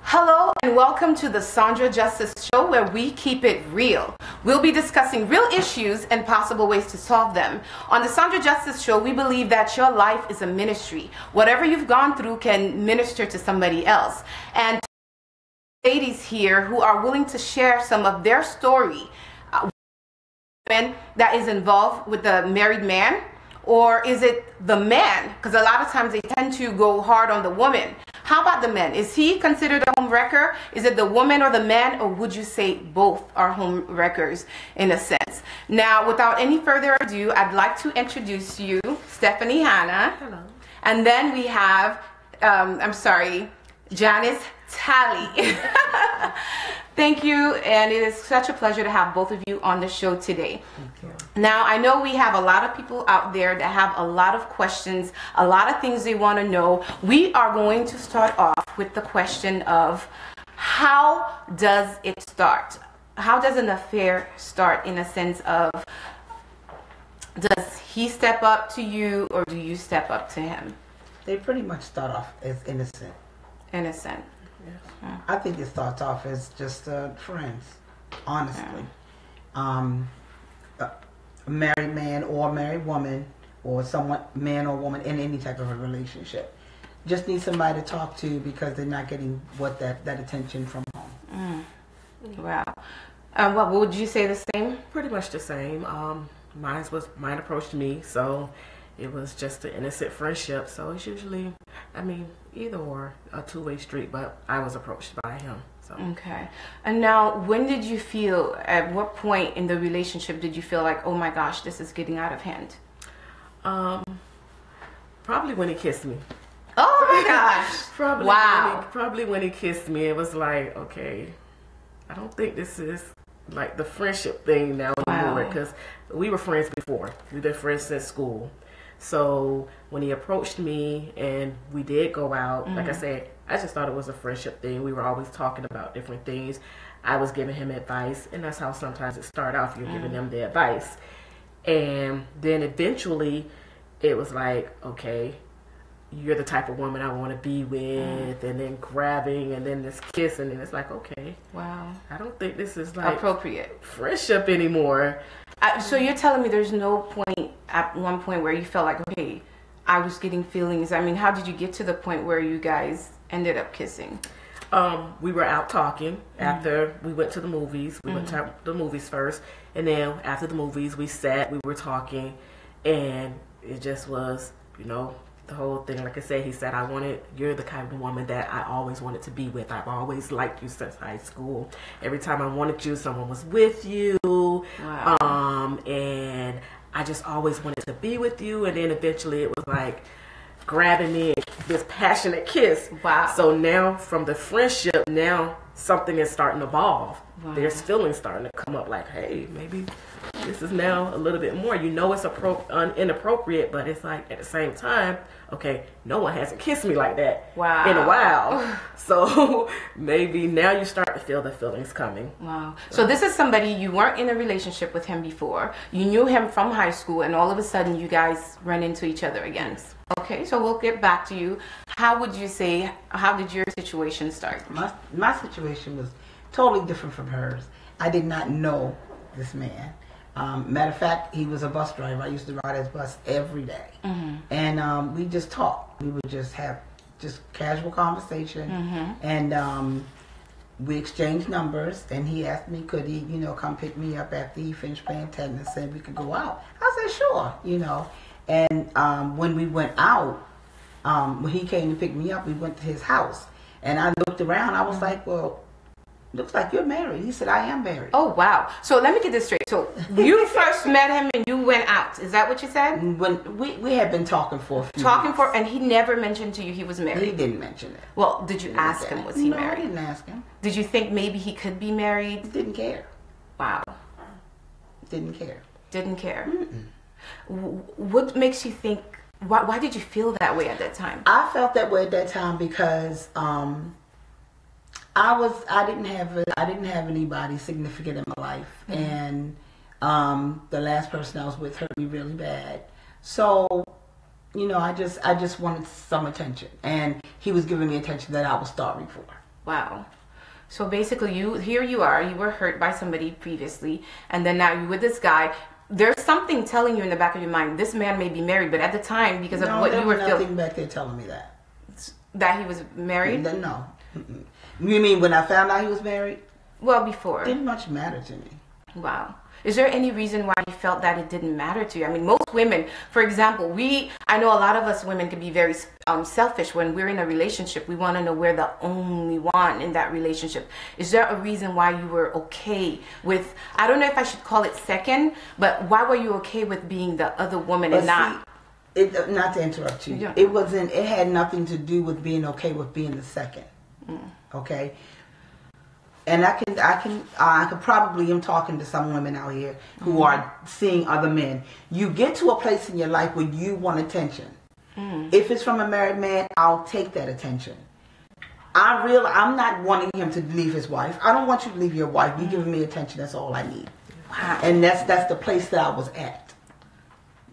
Hello and welcome to the Sandra Justice Show, where we keep it real. We'll be discussing real issues and possible ways to solve them. On the Sandra Justice Show, we believe that your life is a ministry. Whatever you've gone through can minister to somebody else. And ladies here who are willing to share some of their story that is involved with the married man, or is it the man? Because a lot of times they tend to go hard on the woman. How about the men? Is he considered a home wrecker? Is it the woman or the man? Or would you say both are home wreckers in a sense? Now, without any further ado, I'd like to introduce you, Stephanie Hannah. Hello. And then we have, Janice Tally. Thank you, and it is such a pleasure to have both of you on the show today. Thank you. Now, I know we have a lot of people out there that have a lot of questions, a lot of things they want to know. We are going to start off with the question of, how does it start? How does an affair start, in a sense of, does he step up to you or do you step up to him? They pretty much start off as innocent. Innocent. Yes. I think it starts off as just friends, honestly. A married man or a married woman, or someone, man or woman, in any type of a relationship, just need somebody to talk to because they're not getting what that attention from home. Wow. What would you say the same? Pretty much the same. Mine approached me, so it was just an innocent friendship. So it's usually, I mean, either or, a two-way street, but I was approached by him. So. Okay. And now, when did you feel, at what point in the relationship did you feel like, oh my gosh, this is getting out of hand? Probably when he kissed me. Oh my gosh. Probably when he kissed me, it was like, okay, I don't think this is like the friendship thing now anymore, because we were friends before. We've been friends since school. So when he approached me and we did go out, like I said, I just thought it was a friendship thing. We were always talking about different things. I was giving him advice, and that's how sometimes it started off. You're giving them the advice. And then eventually it was like, okay, you're the type of woman I want to be with, and then grabbing, and then this kissing, and it's like, okay, wow, I don't think this is like appropriate friendship anymore. So you're telling me there's no point at one point where you felt like, okay, I was getting feelings. I mean, how did you get to the point where you guys ended up kissing? We were out talking after we went to the movies. We went to the movies first, and then after the movies we sat, we were talking, and it just was, you know, the whole thing. Like I said, he said, you're the kind of woman that I always wanted to be with. I've always liked you since high school. Every time I wanted you, someone was with you. Wow. And I just always wanted to be with you. And then eventually it was like grabbing me, this passionate kiss. Wow. So now from the friendship, now something is starting to evolve. Wow. There's feelings starting to come up like, hey, maybe this is now a little bit more. You know it's inappropriate, but it's like at the same time, okay, no one hasn't kissed me like that in a while. So maybe now you start to feel the feelings coming. Wow. So this is somebody, you weren't in a relationship with him before. You knew him from high school, and all of a sudden you guys run into each other again. Yes. Okay, so we'll get back to you. How would you say, how did your situation start? My situation was totally different from hers. I did not know this man. Matter of fact, he was a bus driver. I used to ride his bus every day. And we just talked. We would just have just casual conversation. And we exchanged numbers. And he asked me, could he, you know, come pick me up after he finished playing tennis and we could go out. I said, sure, you know. And when we went out, when he came to pick me up, we went to his house. And I looked around. I was like, well, looks like you're married. He said, I am married. Oh, wow. So let me get this straight. So you first met him and you went out. Is that what you said? When we had been talking for a few weeks. And he never mentioned to you he was married? He didn't mention it. Well, did you ask him, was he married? No, I didn't ask him. Did you think maybe he could be married? He didn't care. Wow. Didn't care. Didn't care. What makes you think, why did you feel that way at that time? I felt that way at that time because I didn't have anybody significant in my life, and the last person I was with hurt me really bad. So you know, I just wanted some attention, and he was giving me attention that I was starving for. Wow. So basically, you were hurt by somebody previously, and then now you're with this guy. There's something telling you in the back of your mind, this man may be married, but at the time, because of what you were feeling, nothing back there telling me that he was married. No. Mm-mm. You mean when I found out he was married? Well, before. Didn't much matter to me. Wow. Is there any reason why you felt that it didn't matter to you? I mean, most women, for example, I know a lot of us women can be very selfish when we're in a relationship. We want to know we're the only one in that relationship. Is there a reason why you were okay with, I don't know if I should call it second, but why were you okay with being the other woman and not? Not to interrupt you. Yeah. It had nothing to do with being okay with being the second. Okay? And I could probably, I'm talking to some women out here who are seeing other men. You get to a place in your life where you want attention. If it's from a married man, I'll take that attention. I'm not wanting him to leave his wife. I don't want you to leave your wife. You're giving me attention. That's all I need. Wow. And that's the place that I was at.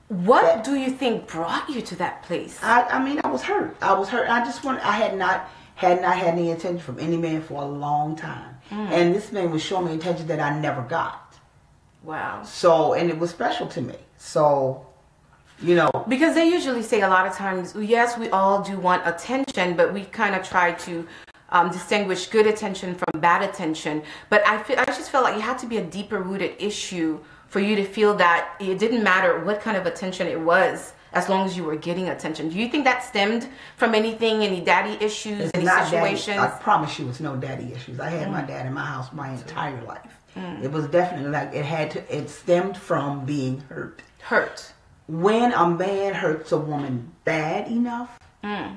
What do you think brought you to that place? I mean, I was hurt. I had not had any attention from any man for a long time. And this man was showing me attention that I never got. Wow. So, and it was special to me. So, you know. Because they usually say a lot of times, yes, we all do want attention, but we kind of try to distinguish good attention from bad attention. But I just felt like it had to be a deeper rooted issue for you to feel that it didn't matter what kind of attention it was, as long as you were getting attention. Do you think that stemmed from anything, any daddy issues, any situations? I promise you it's no daddy issues. I had my dad in my house my entire life. It was definitely like it stemmed from being hurt. Hurt. When a man hurts a woman bad enough,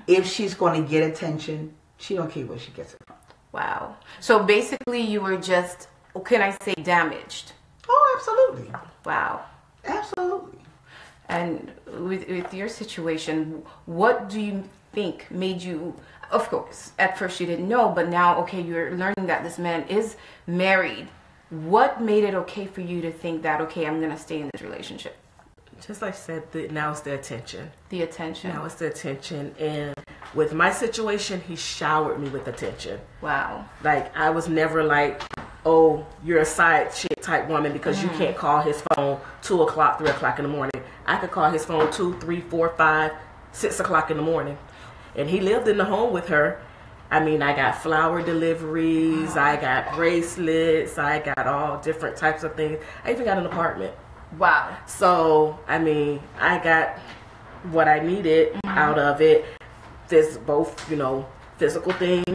if she's going to get attention, she don't care where she gets it from. Wow. So basically you were just, can I say, damaged? Oh, absolutely. Wow. Absolutely. And with your situation, what do you think made you, of course, at first you didn't know, but now, okay, you're learning that this man is married. What made it okay for you to think that, okay, I'm going to stay in this relationship? Just like I said, now it's the attention. The attention. Now it's the attention. And with my situation, he showered me with attention. Wow. Like, I was never like, oh, you're a side chick type woman because you can't call his phone 2 o'clock, 3 o'clock in the morning. I could call his phone 2, 3, 4, 5, 6 o'clock in the morning. And he lived in the home with her. I mean, I got flower deliveries, I got bracelets, I got all different types of things. I even got an apartment. Wow. So, I mean, I got what I needed out of it. There's both, you know, physical things,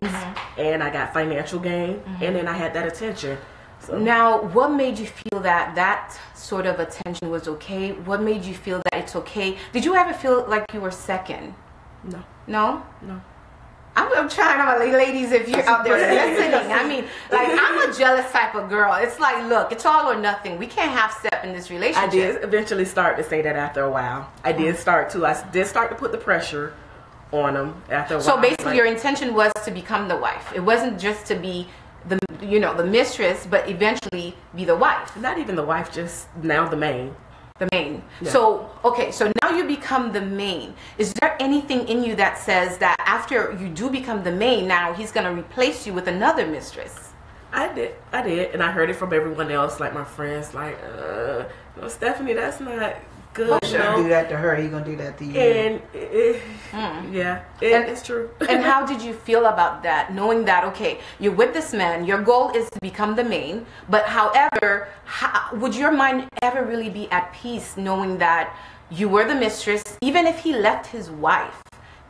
and I got financial gain, and then I had that attention. So. Now, what made you feel that that sort of attention was okay? What made you feel that it's okay? Did you ever feel like you were second? No. No? No. I'm trying to, ladies, if you're out there listening, I mean, like, I'm a jealous type of girl. It's like, look, it's all or nothing. We can't half step in this relationship. I did eventually start to say that after a while. I did start to put the pressure on him after a while. So basically, your intention was to become the wife. It wasn't just to be the, you know, the mistress, but eventually be the wife. Not even the wife, just now the main. The main. Yeah. So, okay, so now you become the main. Is there anything in you that says that after you do become the main, now he's going to replace you with another mistress? I did, and I heard it from everyone else, like my friends, like, no, Stephanie, that's not good. He's going to do that to her, he's going to do that to you. And, yeah, it's true. And how did you feel about that, knowing that, okay, you're with this man, your goal is to become the main, but however, would your mind ever really be at peace knowing that you were the mistress, even if he left his wife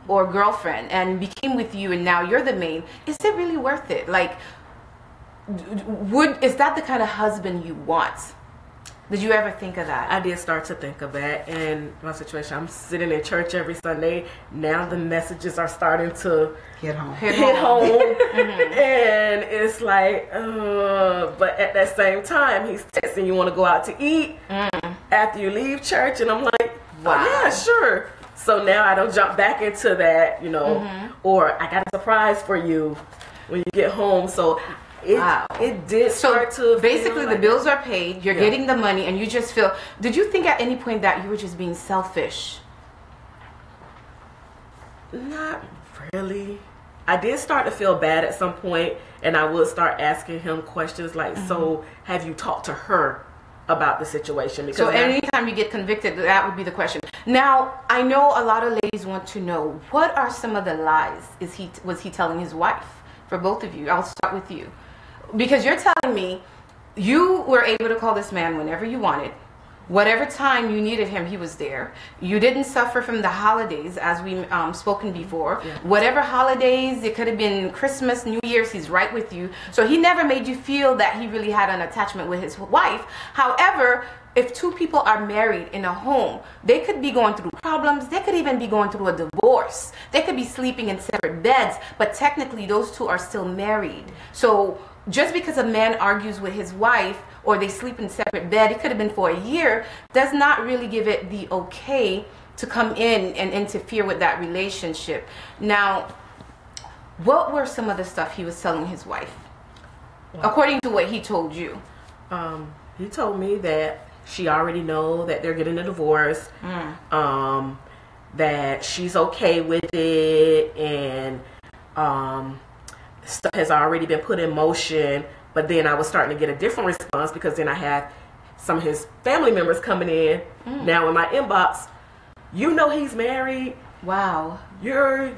or girlfriend and became with you and now you're the main? Is it really worth it? Like, is that the kind of husband you want? Did you ever think of that? I did start to think of that. And my situation, I'm sitting in church every Sunday. Now the messages are starting to hit home. And it's like, but at that same time, he's texting, you want to go out to eat after you leave church? And I'm like, wow. Oh, yeah, sure. So now I don't jump back into that, you know, or I got a surprise for you when you get home. So it did start to basically the bills are paid, you're getting the money, and you just feel, did you think at any point that you were just being selfish? Not really. I did start to feel bad at some point, and I would start asking him questions like, so have you talked to her about the situation? Because so anytime you get convicted, that would be the question. Now, I know a lot of ladies want to know, what are some of the lies was he telling his wife? For both of you, I'll start with you. Because you're telling me you were able to call this man whenever you wanted. Whatever time you needed him, he was there. You didn't suffer from the holidays, as we spoken before. Yeah. Whatever holidays, it could have been Christmas, New Year's, he's right with you. So he never made you feel that he really had an attachment with his wife. However, if two people are married in a home, they could be going through problems. They could even be going through a divorce. They could be sleeping in separate beds, but technically those two are still married. So just because a man argues with his wife or they sleep in separate bed, it could have been for a year, does not really give it the okay to come in and interfere with that relationship. Now, what were some of the stuff he was telling his wife, according to what he told you? He told me that she already know that they're getting a divorce, that she's okay with it, and stuff has already been put in motion. But then I was starting to get a different response, because then I had some of his family members coming in now in my inbox. You know he's married. Wow. You're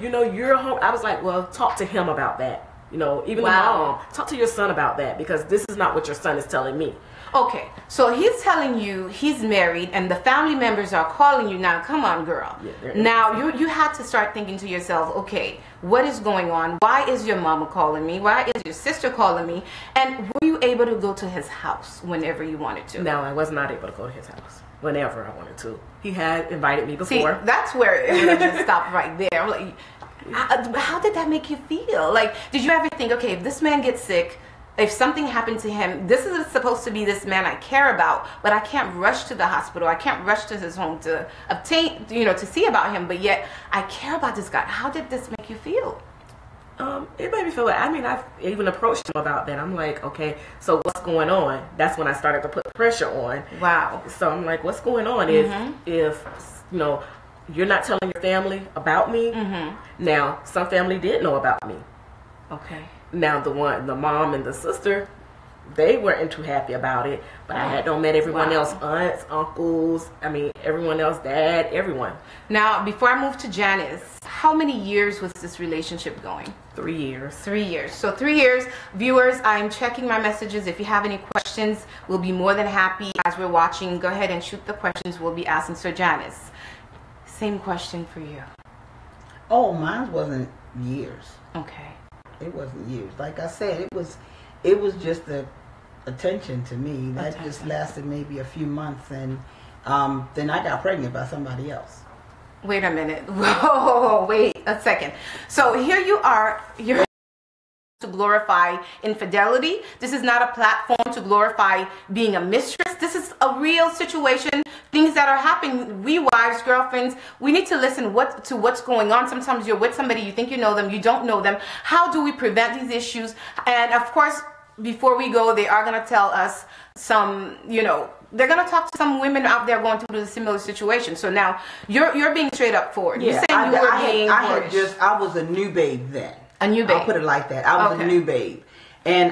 home. I was like, well, talk to him about that. You know, even the mom, talk to your son about that, because this is not what your son is telling me. Okay, so he's telling you he's married, and the family members are calling you now. Come on, girl. Yeah, now you had to start thinking to yourself, okay, what is going on? Why is your mama calling me? Why is your sister calling me? And were you able to go to his house whenever you wanted to? No, I was not able to go to his house whenever I wanted to. He had invited me before. See, that's where it would have just stopped right there. I'm like, how did that make you feel? Like, did you ever think, okay, if this man gets sick, if something happened to him, this is supposed to be this man I care about, but I can't rush to the hospital. I can't rush to his home to obtain, to see about him, but yet I care about this guy. How did this make you feel? It made me feel like, I even approached him about that. I'm like, okay, so what's going on? That's when I started to put pressure on. Wow. So I'm like, what's going on? If you're not telling your family about me. Now, some family did know about me. Okay. Now the mom and the sister, they weren't too happy about it, but I had met everyone else, aunts, uncles, everyone else, dad, everyone. Now, before I move to Janice, how many years was this relationship going? 3 years. 3 years. So 3 years. Viewers, I'm checking my messages. If you have any questions, we'll be more than happy as we're watching. Go ahead and shoot the questions we'll be asking. So Janice, same question for you. Oh, mine wasn't years. Okay. It wasn't years. Like I said, it was just the attention to me. That just lasted maybe a few months, and then I got pregnant by somebody else. Wait a minute. Whoa, wait a second. So here you are. You're to glorify infidelity. This is not a platform to glorify being a mistress. This is a real situation. Things that are happening. We wives, girlfriends, we need to listen to what's going on. Sometimes you're with somebody, you think you know them, you don't know them. How do we prevent these issues? And of course, before we go, they are going to tell us some, they're going to talk to some women out there going through a similar situation. So now you're being straight up forward. Yeah, you're saying you were being I was a new babe then. A new babe. I'll put it like that. I was a new babe. And,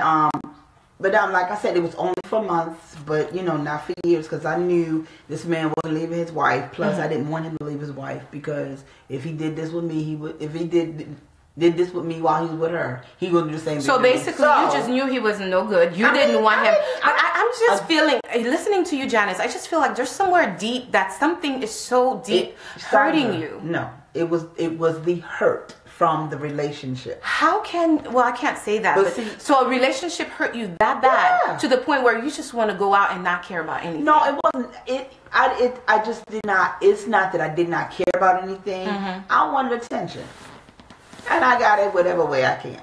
but like I said, it was only for months, but, not for years, because I knew this man wasn't leaving his wife. Plus, I didn't want him to leave his wife, because if he did this with me, if he did this with me while he was with her, he would do the same thing. So basically, you just knew he was no good. You didn't want him. I'm just feeling, listening to you, Janice, I just feel like there's somewhere deep that something is so deep hurting you. No, it was the hurt from the relationship. How can, well, I can't say that, but so a relationship hurt you that bad to the point where you just want to go out and not care about anything? No, it wasn't. I just did not, it's not that I did not care about anything. I wanted attention. And I got it whatever way I can.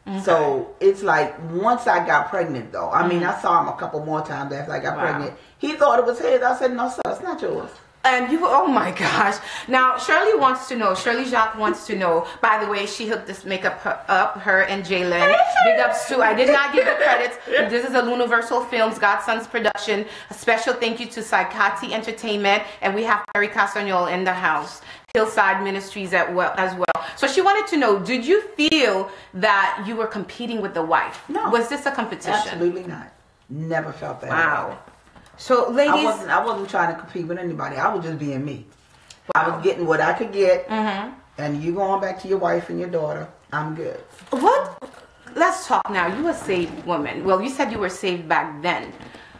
Okay. So it's like, once I got pregnant though, I saw him a couple more times after I got pregnant. He thought it was his. I said, no, sir, it's not yours. And you, oh my gosh. Now, Cherly wants to know, Cherly-Jacques wants to know, by the way, she hooked this makeup up, her and Jhailynn. Big ups to, I did not give the credits. This is a Lunerversal Films, Godson's production. A special thank you to Sicaty Entertainment, and we have Cassagnol in the house. Hillside Ministries as well. So she wanted to know, did you feel that you were competing with the wife? No. Was this a competition? Absolutely not. Never felt that. Wow. So ladies, I wasn't trying to compete with anybody. I was just being me. I was getting what I could get, and you going back to your wife and your daughter. I'm good. What? Let's talk now. You a saved woman. Well, you said you were saved back then.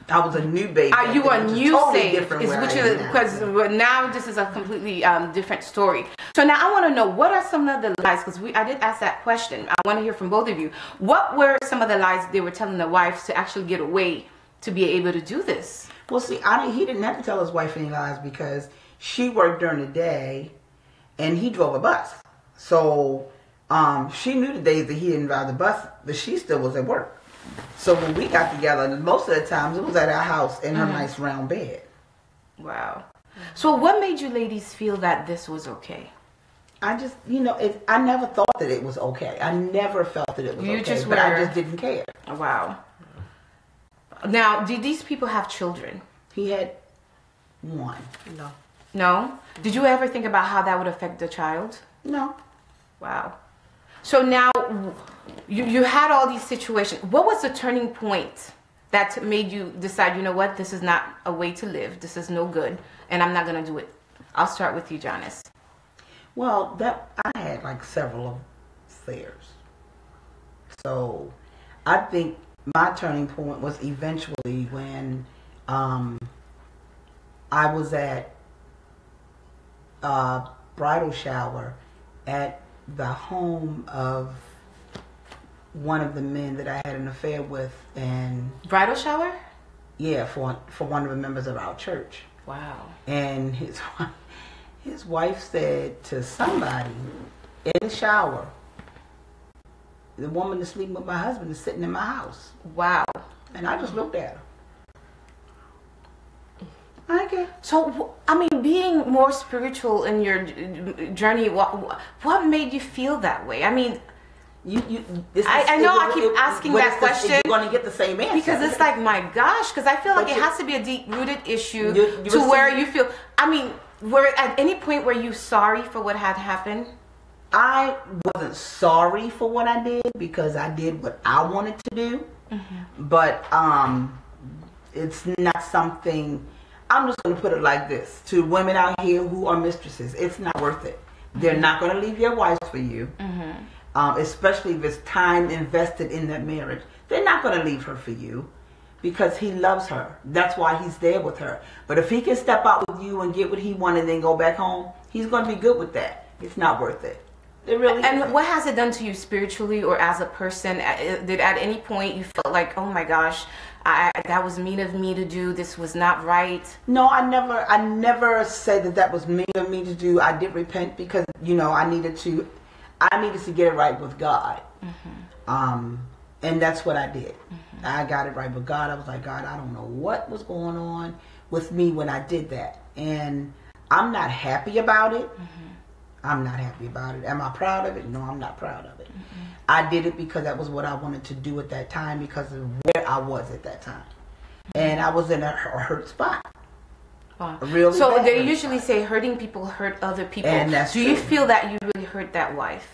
I was a new baby. Are you a new totally saved? Because now. now this is a completely different story. So now I want to know, what are some of the lies? Because I did ask that question. I want to hear from both of you. What were some of the lies they were telling the wives to actually get away to be able to do this? Well, see, he didn't have to tell his wife any lies because she worked during the day and he drove a bus. So she knew the days that he didn't drive the bus, but she still was at work. So when we got together, most of the times it was at our house in her nice round bed. Wow. So what made you ladies feel that this was okay? I just, I never thought that it was okay. I never felt that it was okay, but I just didn't care. Wow. Now, did these people have children? He had one. No. No? Did you ever think about how that would affect the child? No. Wow. So now, you had all these situations. What was the turning point that made you decide, you know what, this is not a way to live. This is no good, and I'm not going to do it. I'll start with you, Janice. Well, I had like several affairs. So I think my turning point was eventually when I was at a bridal shower at the home of one of the men that I had an affair with. And bridal shower? Yeah, for one of the members of our church. Wow. And his wife said to somebody in the shower, the woman that's sleeping with my husband is sitting in my house. Wow. And I just looked at her. Okay. So, I mean, being more spiritual in your journey, what made you feel that way? I mean, I know I keep asking that question. You're going to get the same answer. Because it's like, my gosh, because I feel like it has to be a deep-rooted issue to where you feel, I mean, were at any point were you sorry for what had happened? I wasn't sorry for what I did because I did what I wanted to do. But it's not something, I'm just going to put it like this. To women out here who are mistresses, it's not worth it. They're not going to leave your wives for you. Especially if it's time invested in that marriage. They're not going to leave her for you because he loves her. That's why he's there with her. But if he can step out with you and get what he wanted and then go back home, he's going to be good with that. It's not worth it. It really isn't. And what has it done to you spiritually or as a person? Did at any point you felt like, oh my gosh, that was mean of me to do, this was not right? No, I never said that was mean of me to do. I did repent because, I needed to get it right with God. And that's what I did. I got it right with God. I was like, God, I don't know what was going on with me when I did that. And I'm not happy about it. I'm not happy about it. Am I proud of it? No, I'm not proud of it. I did it because that was what I wanted to do at that time because of where I was at that time. And I was in a hurt spot. Wow. Really so bad they usually say hurting people hurt other people. And that's Do you feel that you really hurt that wife?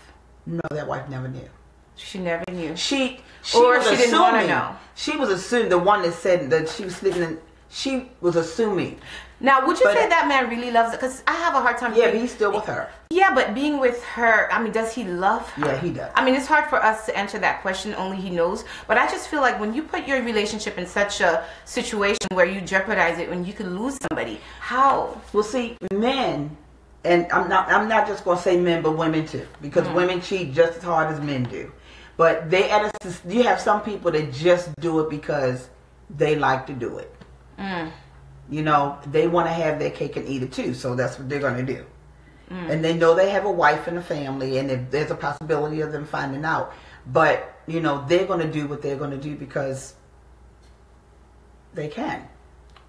No, that wife never knew. She never knew. She didn't want to know. She was assuming, the one that said that she was sleeping in, she was assuming. Now, would you say that man really loves it? Because I have a hard time. Yeah, but he's still with her. Yeah, but being with her, I mean, does he love her? Yeah, he does. I mean, it's hard for us to answer that question. Only he knows. But I just feel like when you put your relationship in such a situation where you jeopardize it, when you could lose somebody, how? Well, see, men, and I'm not just going to say men, but women too, because women cheat just as hard as men do. But you have some people that just do it because they like to do it. They want to have their cake and eat it too, so that's what they're going to do. And they know they have a wife and a family, and if there's a possibility of them finding out. But, they're going to do what they're going to do because they can.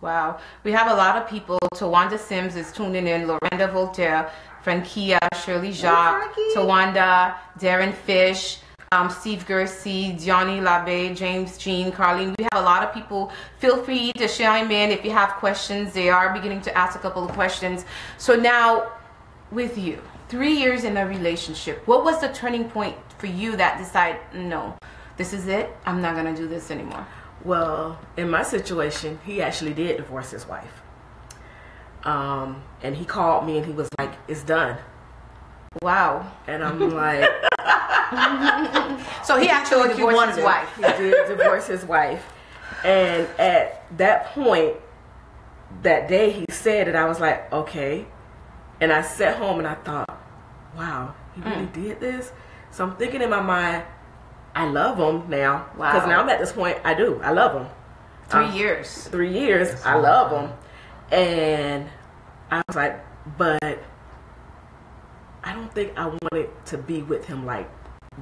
Wow. We have a lot of people. Tawanda Sims is tuning in. Lorenda Voltaire, Frankia, Cherly Jacques, Tawanda, Darren Fish, Steve Gersey, Johnny Labe, James Jean, Carlene. We have a lot of people. Feel free to chime in if you have questions. They are beginning to ask a couple of questions. So now, with you, 3 years in a relationship, what was the turning point for you that decided, no, this is it, I'm not going to do this anymore? Well, in my situation, he actually did divorce his wife. And he called me and he was like, it's done. Wow. And I'm like... So he actually divorced his wife. He did divorce his wife. And at that point, that day he said it, I was like, okay. And I sat home and I thought, wow, he really did this? So I'm thinking in my mind, I love him now. Wow. Because now I'm at this point, I do. I love him. 3 years. 3 years, I love him. And I was like, but I don't think I wanted to be with him like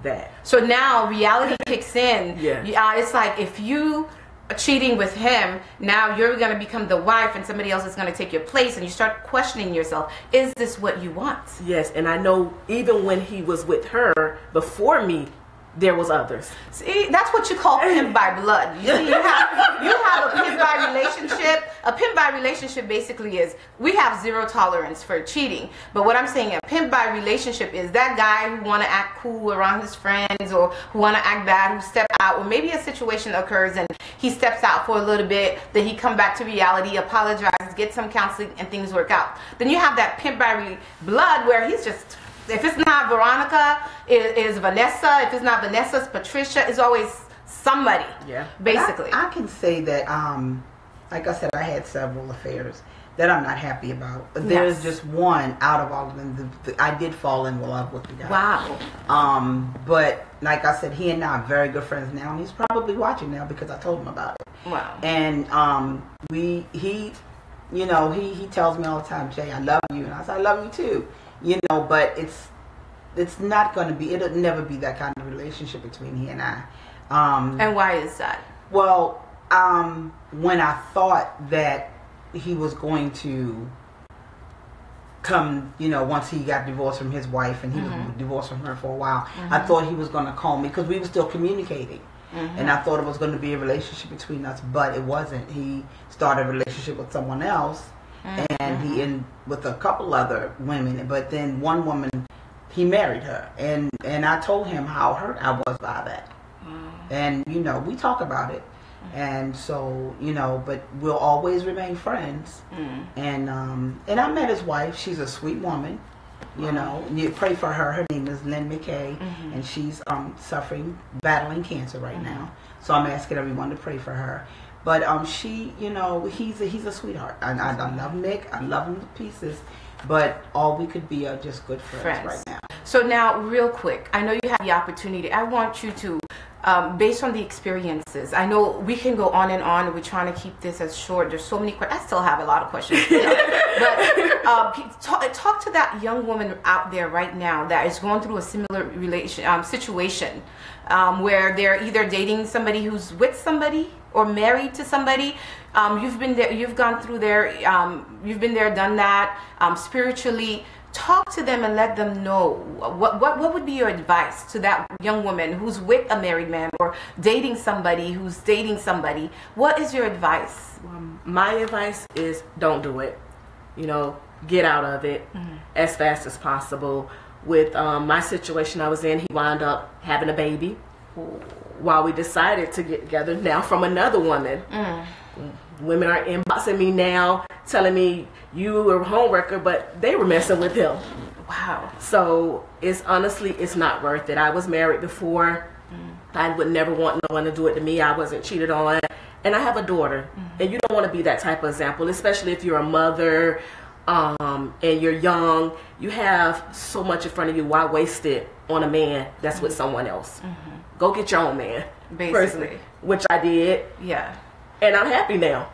that. So now reality kicks in. Yeah. It's like if you are cheating with him, now you're going to become the wife and somebody else is going to take your place, and you start questioning yourself, is this what you want? Yes, and I know even when he was with her before me, there was others. See, that's what you call pimp by blood. You see, you have a pimp by relationship. A pimp by relationship basically is we have zero tolerance for cheating. But what I'm saying, a pimp by relationship is that guy who want to act cool around his friends, or who want to act bad, who step out, or maybe a situation occurs and he steps out for a little bit, then he come back to reality, apologizes, get some counseling, and things work out. Then you have that pimp by blood where he's just... If it's not Veronica, it is Vanessa. If it's not Vanessa, it's Patricia. It's always somebody. Yeah. Basically. I can say that, like I said, I had several affairs that I'm not happy about. But there's just one out of all of them. I did fall in love with the guy. Wow. But like I said, he and I are very good friends now. And he's probably watching now because I told him about it. Wow. And he tells me all the time, Jay, I love you. And I said, I love you too. You know, but it's not going to be, it'll never be that kind of relationship between he and I. And why is that? Well, when I thought that he was going to come, once he got divorced from his wife, and he was divorced from her for a while, I thought he was going to call me because we were still communicating. And I thought it was going to be a relationship between us, but it wasn't. He started a relationship with someone else. And he in with a couple other women, but then one woman, he married her, and I told him how hurt I was by that. And we talk about it, and so but we'll always remain friends. And I met his wife. She's a sweet woman. You pray for her. Her name is Lynn McKay, and she's battling cancer right now. So I'm asking everyone to pray for her. But she, he's a sweetheart. I love Nick. I love him to pieces. But all we could be are just good friends right now. So now, real quick, I know you have the opportunity. I want you to, based on the experiences, I know we can go on and on. We're trying to keep this as short. There's so many questions. I still have a lot of questions. But talk to that young woman out there right now that is going through a similar situation where they're either dating somebody who's with somebody or married to somebody. You've been there, you've gone through there, you've been there, done that. Spiritually, talk to them and let them know what would be your advice to that young woman who's with a married man or dating somebody who's dating somebody. What is your advice? My advice is don't do it. Get out of it as fast as possible. With my situation I was in, he wound up having a baby while we decided to get together now from another woman. Women are inboxing me now telling me you were a homewrecker, but they were messing with him. Wow. So it's not worth it. I was married before. I would never want no one to do it to me. I wasn't cheated on, and I have a daughter, and you don't want to be that type of example, especially if you're a mother and you're young. You have so much in front of you. Why waste it on a man that's with someone else? Go get your own man, basically. Which I did. Yeah. And I'm happy now.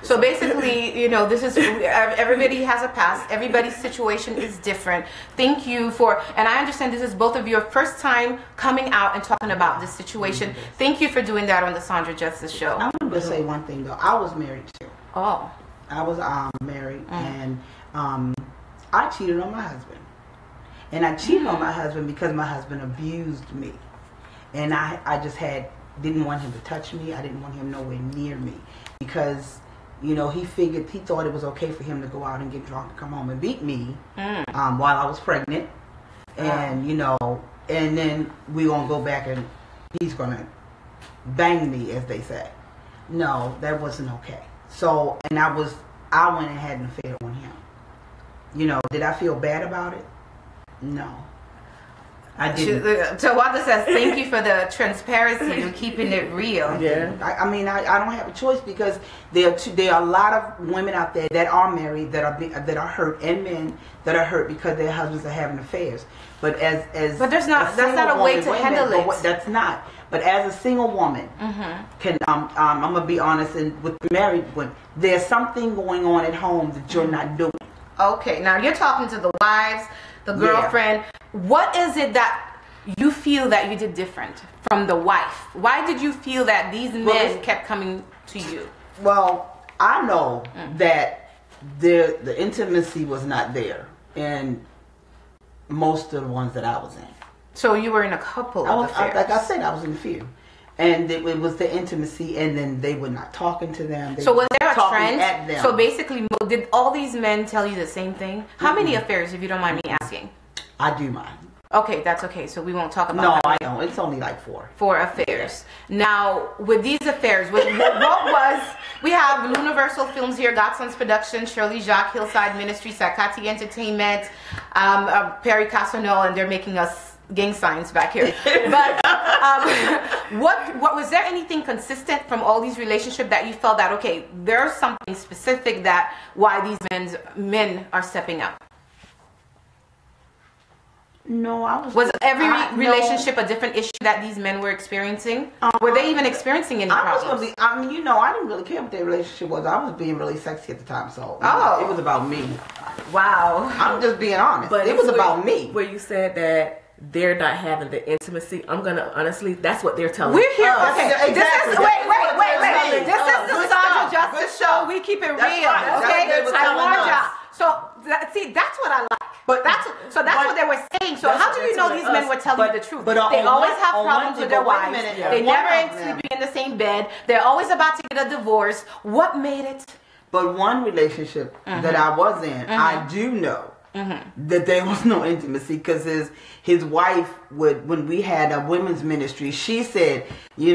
So basically, this is, everybody has a past. Everybody's situation is different. Thank you and I understand this is both of your first time coming out and talking about this situation. Thank you for doing that on the Sandra Justice Show. I want to say one thing though. I was married too. Oh. I was married, and I cheated on my husband. And I cheated on my husband because my husband abused me. And I just didn't want him to touch me. I didn't want him nowhere near me because you know, he thought it was okay for him to go out and get drunk and come home and beat me while I was pregnant. And, you know, and then we gonna go back and he's gonna bang me, as they say. No, that wasn't okay. So, and I went and had an affair on him. You know, did I feel bad about it? No. I didn't. So Wanda says, thank you for the transparency and keeping it real. Yeah. I mean, I don't have a choice, because there are a lot of women out there that are married that are hurt, and men that are hurt because their husbands are having affairs. But that's not a way to handle it. That's not. But as a single woman, I'm gonna be honest, and with married women, there's something going on at home that you're not doing. Okay, now you're talking to the wives, the girlfriend. Yeah. What is it that you feel that you did different from the wife? Why did you feel that these men kept coming to you? Well, I know that the intimacy was not there in most of the ones that I was in. So you were in a couple of affairs. Like I said, I was in a few. And it was the intimacy, and then they were not talking to them. So was there a trend? So basically, did all these men tell you the same thing? How many affairs, if you don't mind me asking? I do mine. Okay, that's okay. So we won't talk about No, I don't. It's only like 4. 4 affairs. Now, with these affairs, we have Lunerversal Films here, Godz production, Beauvil-Jacques, Hillside Ministry, Sicaty Entertainment, Perry Cassagnol, and they're making us gang signs back here. But what was there anything consistent from all these relationships that you felt that, okay, there's something specific that why these men are stepping up? No, Was every relationship a different issue that these men were experiencing? Were they even experiencing any problems? I didn't really care what their relationship was. I was being really sexy at the time, so it was about me. Wow. I'm just being honest. But it was about me. Where you said that they're not having the intimacy, I'm gonna honestly, that's what they're telling We're here. Exactly. Wait. This is the Sandra Justice Show. We keep it real. Okay? I warned y'all. So that's what I like. But that's what they were saying. So how do you know these men were telling you the truth? They always have problems with their wives. They never sleeping in the same bed. They're always about to get a divorce. What made it? But one relationship that I was in, I do know that there was no intimacy, because his wife would, when we had a women's ministry, she said, she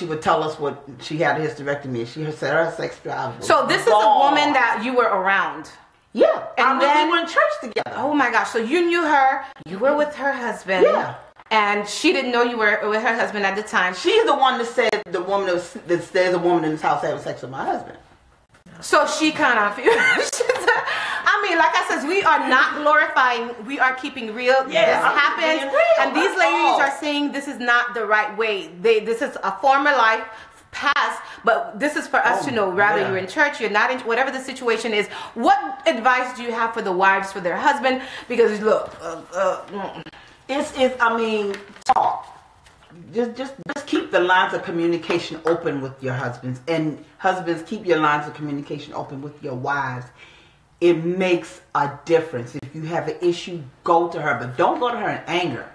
would tell us what she had a hysterectomy, and she said her sex drive was So this is a woman that you were around. Yeah. And then we were in church together. Oh my gosh. So you knew her, you were with her husband. Yeah. And she didn't know you were with her husband at the time. She's the one that said that there's a woman in this house having sex with my husband. So she kind of, I mean, like I said, we are not glorifying, we are keeping real. Yeah, this happened. And these ladies are saying this is not the right way. This is a former life past, but this is for us to know, rather you're in church, you're not in, whatever the situation is. What advice do you have for the wives, for their husband? Because look, talk. Just keep the lines of communication open with your husbands, and husbands, keep your lines of communication open with your wives. It makes a difference. If you have an issue, go to her, but don't go to her in anger.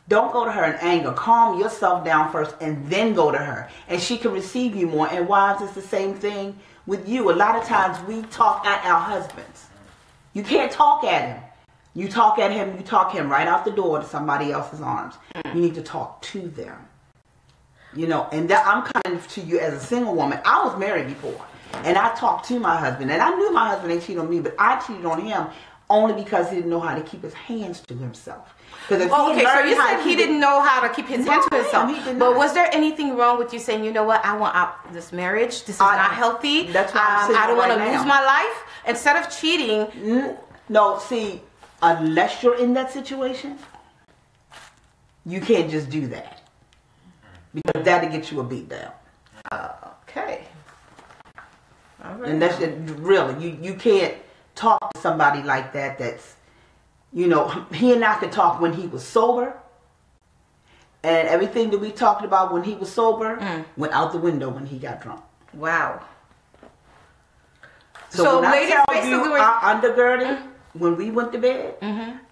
Don't go to her in anger. Calm yourself down first and then go to her, and she can receive you more. And wives, it's the same thing with you. A lot of times we talk at our husbands. You can't talk at him. You talk at him, you talk him right out the door to somebody else's arms. You need to talk to them. And that I'm coming to you as a single woman. I was married before, and I talked to my husband, and I knew my husband ain't cheated on me, but I cheated on him only because he didn't know how to keep his hands to himself. So you said he didn't know how to keep his hands to himself. But was there anything wrong with you saying, you know what, I want out this marriage. This is not healthy. That's why I don't want to lose my life. Instead of cheating. No, see, unless you're in that situation, you can't just do that, because that'll get you a beat down. Okay. All right. And that's really, you can't talk to somebody like that. That's, he and I could talk when he was sober, and everything that we talked about when he was sober went out the window when he got drunk. Wow. So when ladies, I tell you, our undergirding, when we went to bed,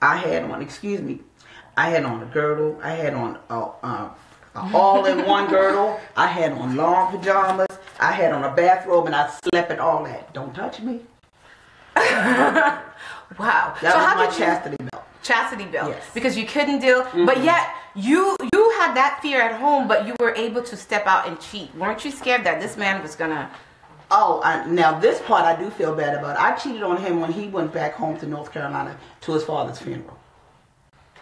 I had on a girdle, I had on all-in-one girdle, I had on long pajamas, I had on a bathrobe and I slept and all that. Don't touch me. Wow. That was my chastity belt. Chastity belt. Yes. Because you couldn't deal, but yet you had that fear at home, but you were able to step out and cheat. Weren't you scared that this man was gonna? Oh, now this part I do feel bad about. I cheated on him when he went back home to North Carolina to his father's funeral.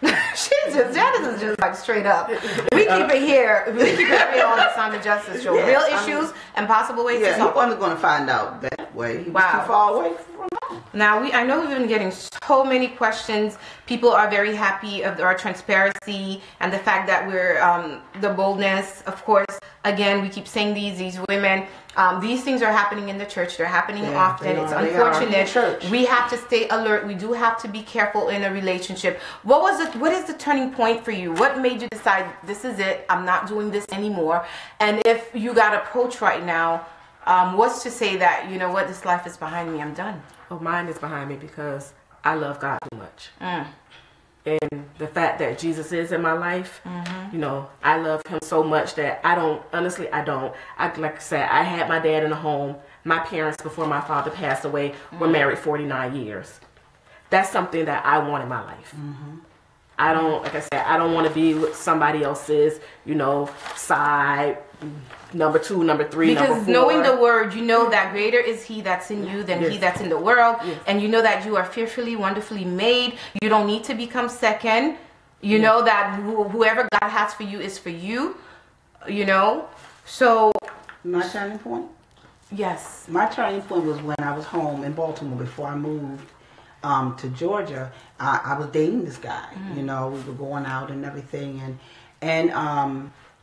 Janice is just like straight up. We keep it here. We keep it real on the Sandra Justice Show. Real issues and possible ways to Yeah, he solve. wasn't going to find out that way. He was too far away from home. Now, I know we've been getting so many questions. People are very happy of our transparency and the fact that we're, the boldness, of course. Again, we keep saying these women, these things are happening in the church. They're happening often. It's unfortunate. We have to stay alert. We do have to be careful in a relationship. What is the turning point for you? What made you decide this is it? I'm not doing this anymore. And if you got approached right now, what's to say that, you know what, this life is behind me, I'm done? Well, mine is behind me because I love God too much. And the fact that Jesus is in my life, you know, I love him so much that I don't, honestly, I don't. Like I said, I had my dad in the home. My parents, before my father passed away, were married 49 years. That's something that I want in my life. I don't, like I said, I don't want to be with somebody else's, you know, side, number 2, number 3, number 4. Because knowing the word, you know that greater is he that's in you than he that's in the world. And you know that you are fearfully, wonderfully made. You don't need to become second. You know that whoever God has for you is for you. You know? So. My turning point? Yes. My turning point was when I was home in Baltimore before I moved to Georgia. I was dating this guy. You know, we were going out and everything. And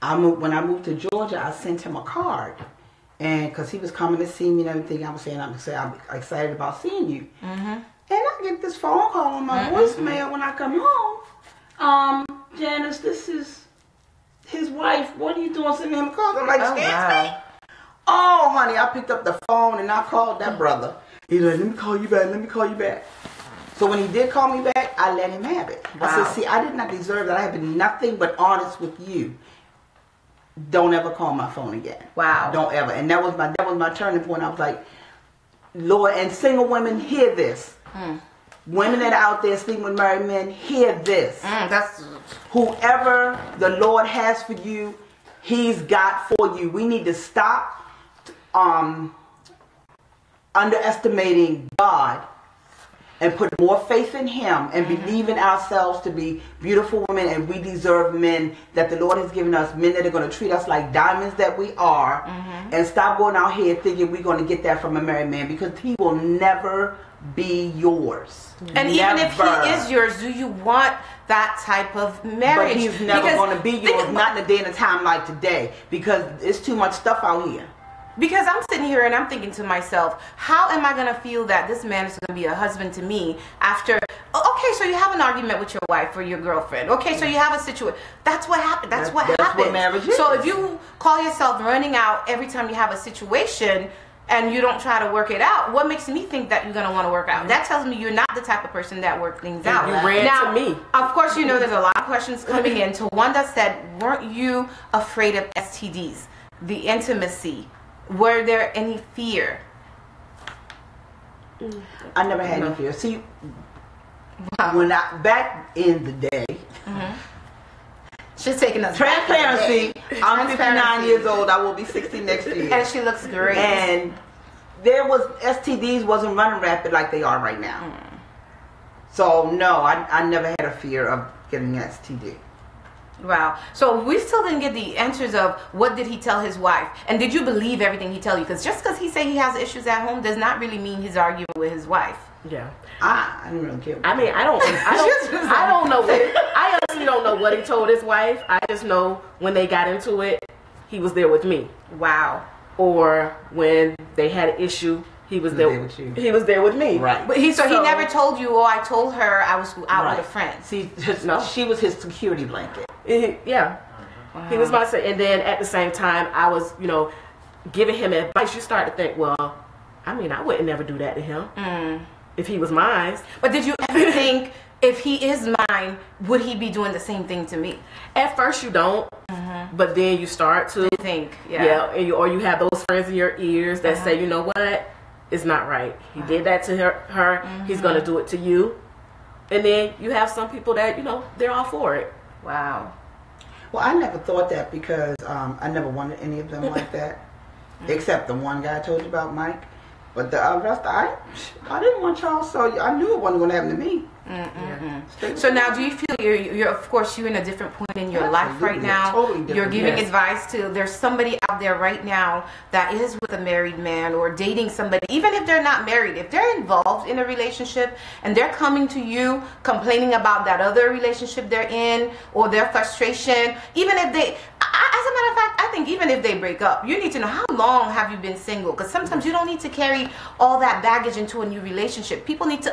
when I moved to Georgia, I sent him a card, and because he was coming to see me and everything, I was saying I'm excited about seeing you. And I get this phone call on my voicemail when I come home. Janice, this is his wife. What are you doing sending him a call? I'm like, excuse me? Oh, honey, I picked up the phone and I called that brother. He's like, let me call you back. Let me call you back. So when he did call me back, I let him have it. I said, see, I did not deserve that. I have been nothing but honest with you. Don't ever call my phone again. Wow. Don't ever. And that was my turning point. I was like, Lord, and single women, hear this. Women that are out there sleeping with married men, hear this. Whoever the Lord has for you, he's got for you. We need to stop underestimating God and put more faith in him and believe in ourselves to be beautiful women, and we deserve men that the Lord has given us, men that are going to treat us like diamonds that we are, and stop going out here thinking we're going to get that from a married man, because he will never be yours. And even if he is yours, do you want that type of marriage? But he's never going to be yours, not in a day and a time like today, because it's too much stuff out here. Because I'm sitting here and I'm thinking to myself, how am I going to feel that this man is going to be a husband to me after, okay, so you have an argument with your wife or your girlfriend. Okay, so you have a situation. That's what happened. That's what happens. What marriage is. So if you call yourself running out every time you have a situation and you don't try to work it out, what makes me think that you're going to want to work out? That tells me you're not the type of person that works things out. You ran to me. Of course, you know there's a lot of questions coming in. To one that said, weren't you afraid of STDs? The intimacy. Were there any fear? I never had any fear. See, when back in the day, she's taking us transparency. I'm 59 years old. I will be 60 next year. And she looks great. And there was STDs wasn't running rapid like they are right now. So no, I never had a fear of getting an STD. Wow. So we still didn't get the answers of what did he tell his wife, and did you believe everything he tell you? Because just because he say he has issues at home does not really mean he's arguing with his wife. Yeah. I didn't really care. I mean, I don't know. I honestly don't know what he told his wife. I just know when they got into it, he was there with me. Wow. Or when they had an issue, he was there with you. He was there with me. Right. But he never told you, oh, I told her I was out with a friend. See, she was his security blanket. Yeah. Wow. He was my son. And then at the same time, I was, you know, giving him advice. You start to think, well, I mean, I would never do that to him if he was mine. But did you ever think, if he is mine, would he be doing the same thing to me? At first, you don't. but then you start to think, and or you have those friends in your ears that say, you know what, it's not right. He did that to her. He's going to do it to you. And then you have some people that, you know, they're all for it. Wow. Well, I never thought that because I never wanted any of them like that, except the one guy I told you about, Mike. But the rest, I didn't want y'all, so I knew it wasn't going to happen to me. So now, do you feel you're of course you're in a different point in your life right now? Totally different. You're giving advice to, there's somebody out there right now that is with a married man or dating somebody, even if they're not married, if they're involved in a relationship and they're coming to you complaining about that other relationship they're in or their frustration, even if they, as a matter of fact, I think even if they break up, you need to know how long have you been single, because sometimes you don't need to carry all that baggage into a new relationship. People need to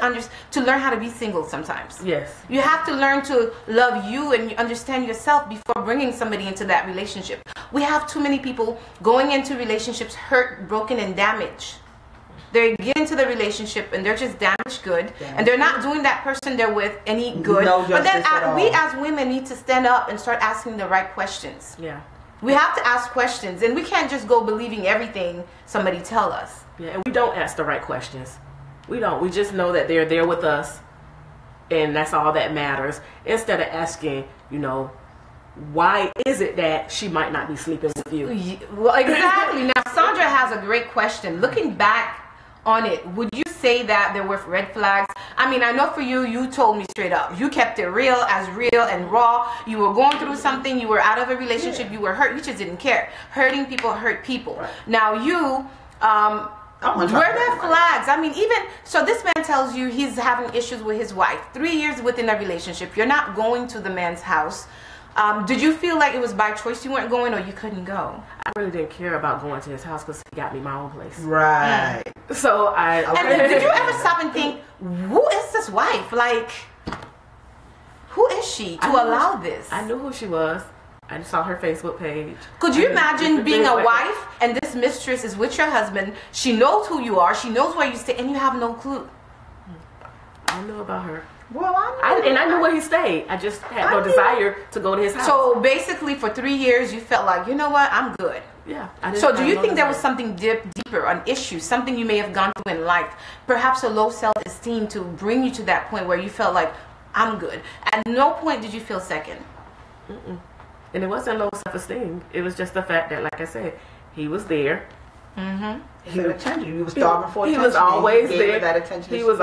learn how to be single sometimes. Yes. You have to learn to love you and understand yourself before bringing somebody into that relationship. We have too many people going into relationships hurt, broken, and damaged. They get into the relationship and they're just damaged good, and they're not doing that person they're with any good. But then we as women need to stand up and start asking the right questions. Yeah. We have to ask questions, and we can't just go believing everything somebody tell us. Yeah, and we don't ask the right questions. We don't. We just know that they're there with us, and that's all that matters. Instead of asking, you know, why is it that she might not be sleeping with you? Well, exactly. Now, Sandra has a great question. Looking back on it, would you say that there were red flags? I mean, I know for you, you told me straight up. You kept it real and raw. You were going through something. You were out of a relationship. You were hurt. You just didn't care. Hurting people hurt people. Right. Now, you... were there flags? I mean, even so, this man tells you he's having issues with his wife. 3 years within a relationship, you're not going to the man's house. Did you feel like it was by choice you weren't going, or you couldn't go? I really didn't care about going to his house because he got me my own place. Right. So And did you ever stop and think, who is this wife? Like, who is she to allow this? I knew who she was. I saw her Facebook page. Could you imagine being a wife and this mistress is with your husband? She knows who you are. She knows where you stay, and you have no clue. I knew about her. Well, I knew where he stayed. I just had no desire to go to his house. So basically, for 3 years, you felt like, you know what, I'm good. Yeah. So do you think there was something deeper, an issue, something you may have gone through in life, perhaps a low self-esteem to bring you to that point where you felt like, I'm good? At no point did you feel second. And it wasn't low self-esteem. It was just the fact that, like I said, he was there. He was attention. He was starving for attention. He was always there. That attention he was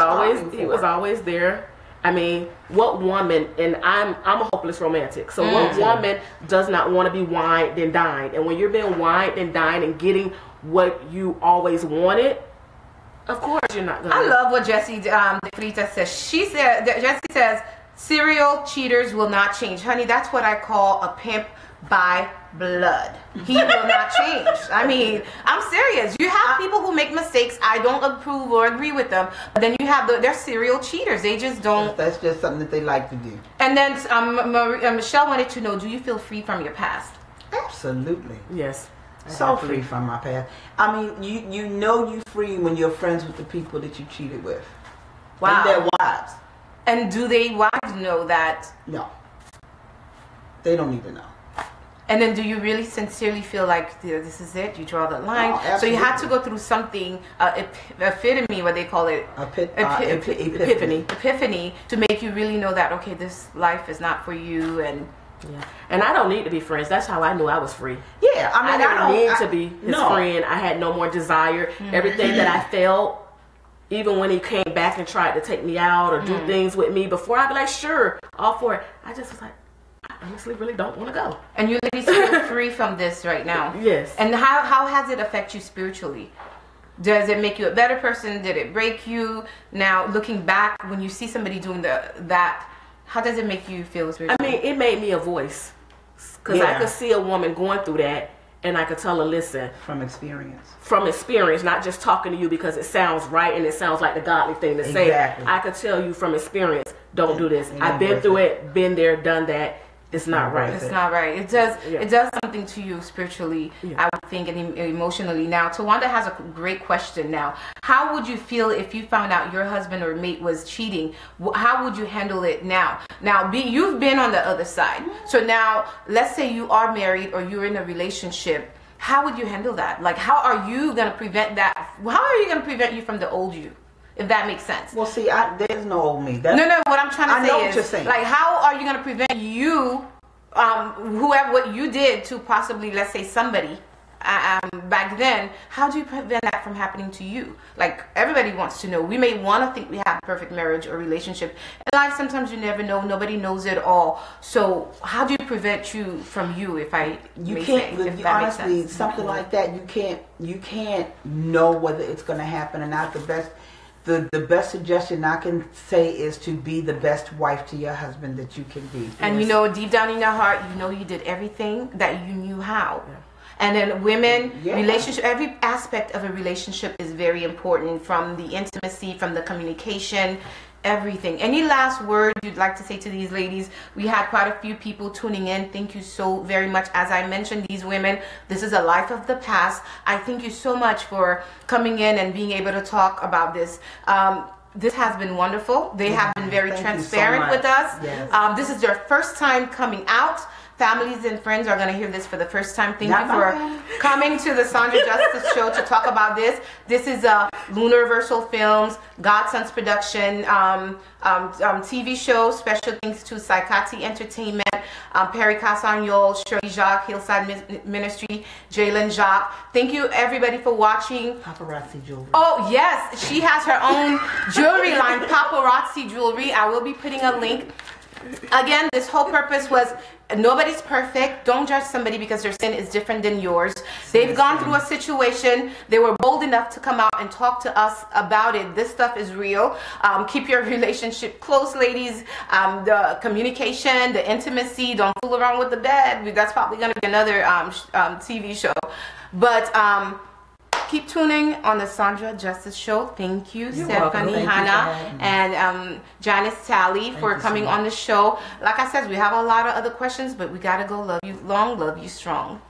always there. I mean, what woman, and I'm a hopeless romantic, so what woman does not want to be wined and dined? And when you're being wined and dined and getting what you always wanted, of course you're not gonna. I love what Jessie Frita says. She said, Jessie says, serial cheaters will not change. Honey, that's what I call a pimp by blood. He will not change. I mean, I'm serious. You have people who make mistakes. I don't approve or agree with them. But then you have they're serial cheaters. They just don't. That's just something that they like to do. And then Michelle wanted to know, do you feel free from your past? Absolutely. Yes. So free from my past. I mean, you know you free when you're friends with the people that you cheated with. Wow. And their wives. And do they wives know that? No. They don't need to know. And then do you really sincerely feel like this is it? You draw the line. Oh, so you had to go through something, epitome, what they call it. Epiphany to make you really know that, okay, this life is not for you. And and I don't need to be friends. That's how I knew I was free. Yeah, I mean, I didn't need to be his friend. I had no more desire. Everything that I felt, even when he came back and tried to take me out or do things with me before, I'd be like, sure, all for it. I just was like, I honestly really don't want to go. And you ladies feel free from this right now. Yes. And how has it affected you spiritually? Does it make you a better person? Did it break you? Now, looking back, when you see somebody doing that, how does it make you feel spiritually? I mean, it made me a voice. Because I could see a woman going through that, and I could tell her, listen. From experience. From experience, not just talking to you because it sounds right and it sounds like the godly thing to say. I could tell you from experience, don't do this. I've been through it, been there, done that. it's not right. It's not right. It does something to you spiritually, I would think, and emotionally. Now, Tawanda has a great question now. How would you feel if you found out your husband or mate was cheating? How would you handle it now? Now, you've been on the other side. So now, let's say you are married or you're in a relationship. How would you handle that? Like, how are you going to prevent that? How are you going to prevent you from the old you? If that makes sense. Well, see, there's no old me. No, what I'm trying to say what you're saying. Like, how are you going to prevent you, whoever, what you did to possibly, let's say, somebody back then, how do you prevent that from happening to you? Like, everybody wants to know. We may want to think we have a perfect marriage or relationship. In life, sometimes you never know. Nobody knows it all. So, how do you prevent you from you, if I may say, if that makes sense? Something like that, you can't know whether it's going to happen or not. The best suggestion I can say is to be the best wife to your husband that you can be. And you know, deep down in your heart, you know you did everything that you knew how. Yeah. And then women, relationship, every aspect of a relationship is very important, from the intimacy, from the communication, everything. Any last word you'd like to say to these ladies? We had quite a few people tuning in. Thank you so very much. As I mentioned, these women, this is a life of the past. I thank you so much for coming in and being able to talk about this. This has been wonderful. They have been very transparent with us. Yes. This is their first time coming out. Families and friends are going to hear this for the first time. Thank you for coming to the Sandra Justice Show to talk about this. This is Lunerversal Films, Godz production, TV show. Special thanks to Sicaty Entertainment, Perry Cassagnol, Cherly, Hillside Ministry, Jhailynn. Thank you everybody for watching. Paparazzi jewelry. Oh yes, she has her own jewelry line, Paparazzi Jewelry. I will be putting a link. Again, this whole purpose was, nobody's perfect. Don't judge somebody because their sin is different than yours. They've gone through a situation. They were bold enough to come out and talk to us about it. This stuff is real. Keep your relationship close, ladies. The communication, the intimacy. Don't fool around with the bed. That's probably going to be another TV show. But keep tuning on the Sandra Justice Show. Thank you, Stephanie, Hannah, and Janice Tally for coming on the show. Like I said, we have a lot of other questions, but we got to go. Love you long, love you strong.